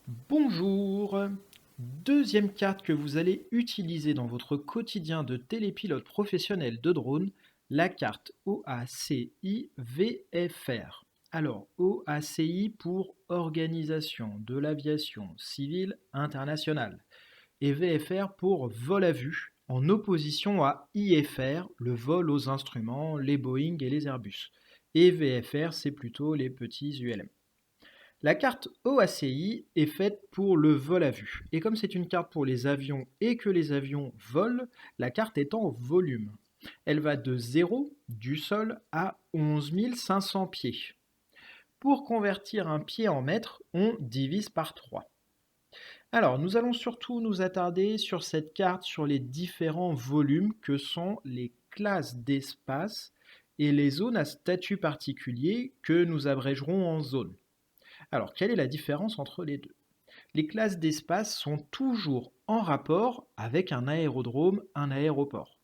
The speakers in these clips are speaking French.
Bonjour. Deuxième carte que vous allez utiliser dans votre quotidien de télépilote professionnel de drone, la carte OACI VFR. Alors, OACI pour Organisation de l'aviation civile internationale et VFR pour vol à vue, en opposition à IFR, le vol aux instruments, les Boeing et les Airbus. Et VFR, c'est plutôt les petits ULM. La carte OACI est faite pour le vol à vue. Et comme c'est une carte pour les avions et que les avions volent, la carte est en volume. Elle va de 0 du sol à 11 500 pieds. Pour convertir un pied en mètre, on divise par 3. Alors, nous allons surtout nous attarder sur cette carte, sur les différents volumes que sont les classes d'espace et les zones à statut particulier que nous abrégerons en zone. Alors, quelle est la différence entre les deux? Les classes d'espace sont toujours en rapport avec un aérodrome, un aéroport.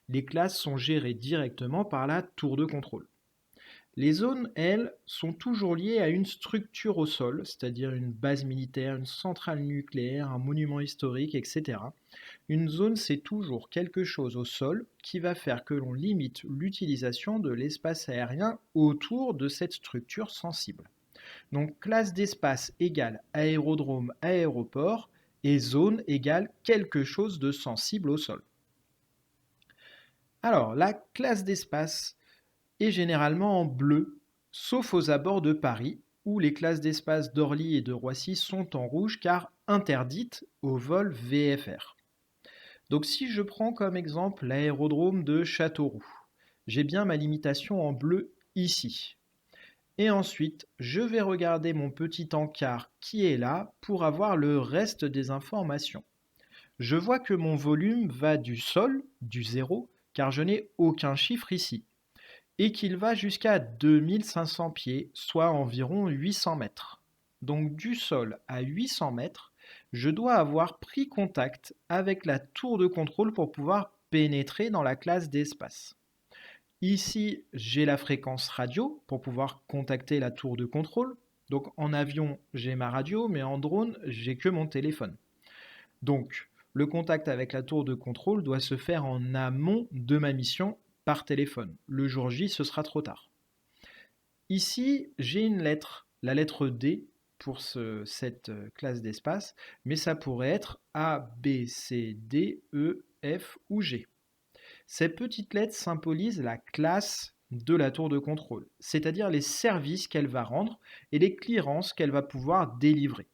Les classes sont gérées directement par la tour de contrôle. Les zones, elles, sont toujours liées à une structure au sol, c'est-à-dire une base militaire, une centrale nucléaire, un monument historique, etc. Une zone, c'est toujours quelque chose au sol qui va faire que l'on limite l'utilisation de l'espace aérien autour de cette structure sensible. Donc classe d'espace égale aérodrome, aéroport, et zone égale quelque chose de sensible au sol. Alors la classe d'espace est généralement en bleu, sauf aux abords de Paris, où les classes d'espace d'Orly et de Roissy sont en rouge car interdites au vol VFR. Donc si je prends comme exemple l'aérodrome de Châteauroux, j'ai bien ma limitation en bleu ici. Et ensuite, je vais regarder mon petit encart qui est là pour avoir le reste des informations. Je vois que mon volume va du sol, du zéro, car je n'ai aucun chiffre ici, et qu'il va jusqu'à 2500 pieds, soit environ 800 mètres. Donc du sol à 800 mètres, je dois avoir pris contact avec la tour de contrôle pour pouvoir pénétrer dans la classe d'espace. Ici, j'ai la fréquence radio pour pouvoir contacter la tour de contrôle. Donc en avion, j'ai ma radio, mais en drone, j'ai que mon téléphone. Donc le contact avec la tour de contrôle doit se faire en amont de ma mission par téléphone. Le jour J, ce sera trop tard. Ici, j'ai une lettre, la lettre D pour cette classe d'espace, mais ça pourrait être A, B, C, D, E, F ou G. Ces petites lettres symbolisent la classe de la tour de contrôle, c'est-à-dire les services qu'elle va rendre et les clearances qu'elle va pouvoir délivrer.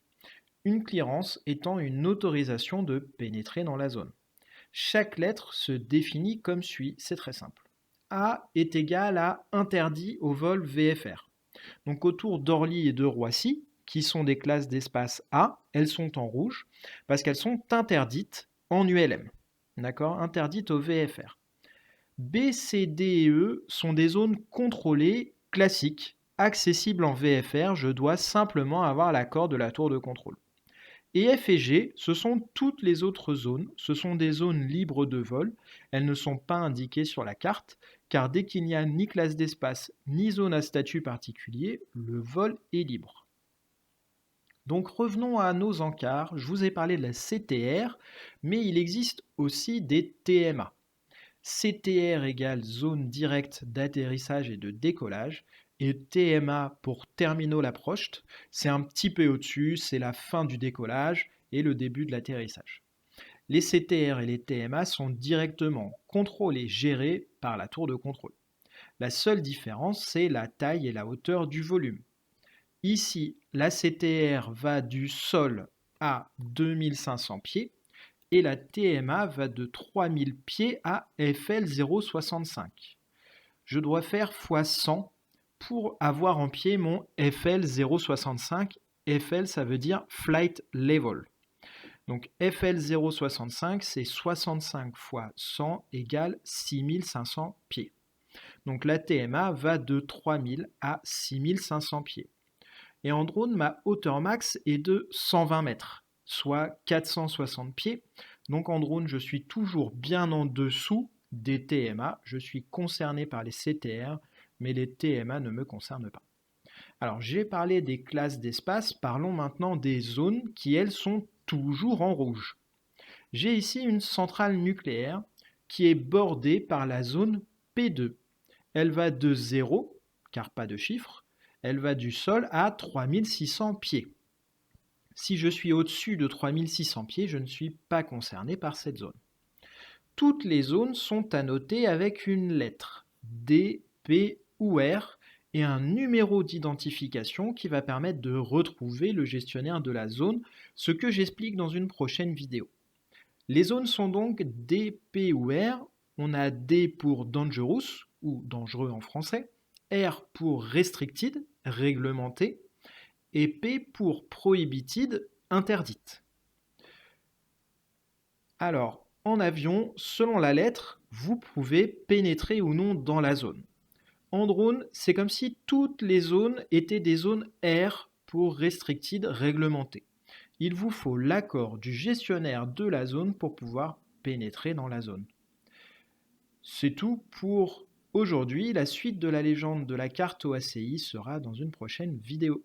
Une clearance étant une autorisation de pénétrer dans la zone. Chaque lettre se définit comme suit, c'est très simple. A est égal à interdit au vol VFR. Donc autour d'Orly et de Roissy, qui sont des classes d'espace A, elles sont en rouge parce qu'elles sont interdites en ULM. D'accord? Interdites au VFR. B, C, D et E sont des zones contrôlées classiques, accessibles en VFR, je dois simplement avoir l'accord de la tour de contrôle. Et F et G, ce sont toutes les autres zones, ce sont des zones libres de vol, elles ne sont pas indiquées sur la carte, car dès qu'il n'y a ni classe d'espace ni zone à statut particulier, le vol est libre. Donc revenons à nos encarts, je vous ai parlé de la CTR, mais il existe aussi des TMA. CTR égale zone directe d'atterrissage et de décollage, et TMA pour terminal approached, c'est un petit peu au-dessus, c'est la fin du décollage et le début de l'atterrissage. Les CTR et les TMA sont directement contrôlés, gérés par la tour de contrôle. La seule différence, c'est la taille et la hauteur du volume. Ici, la CTR va du sol à 2500 pieds, et la TMA va de 3000 pieds à FL 0,65. Je dois faire x100 pour avoir en pied mon FL 0,65. FL, ça veut dire Flight Level. Donc FL 0,65, c'est 65 fois 100 égale 6500 pieds. Donc la TMA va de 3000 à 6500 pieds. Et en drone, ma hauteur max est de 120 mètres, soit 460 pieds. Donc en drone, je suis toujours bien en dessous des TMA. Je suis concerné par les CTR, mais les TMA ne me concernent pas. Alors, j'ai parlé des classes d'espace, parlons maintenant des zones qui, elles, sont toujours en rouge. J'ai ici une centrale nucléaire qui est bordée par la zone P2. Elle va de 0, car pas de chiffre, elle va du sol à 3600 pieds. Si je suis au-dessus de 3600 pieds, je ne suis pas concerné par cette zone. Toutes les zones sont annotées avec une lettre D, P ou R et un numéro d'identification qui va permettre de retrouver le gestionnaire de la zone, ce que j'explique dans une prochaine vidéo. Les zones sont donc D, P ou R. On a D pour dangerous ou dangereux en français, R pour restricted, réglementé, et P pour prohibited, interdite. Alors, en avion, selon la lettre, vous pouvez pénétrer ou non dans la zone. En drone, c'est comme si toutes les zones étaient des zones R pour restricted, réglementé. Il vous faut l'accord du gestionnaire de la zone pour pouvoir pénétrer dans la zone. C'est tout pour aujourd'hui. La suite de la légende de la carte OACI sera dans une prochaine vidéo.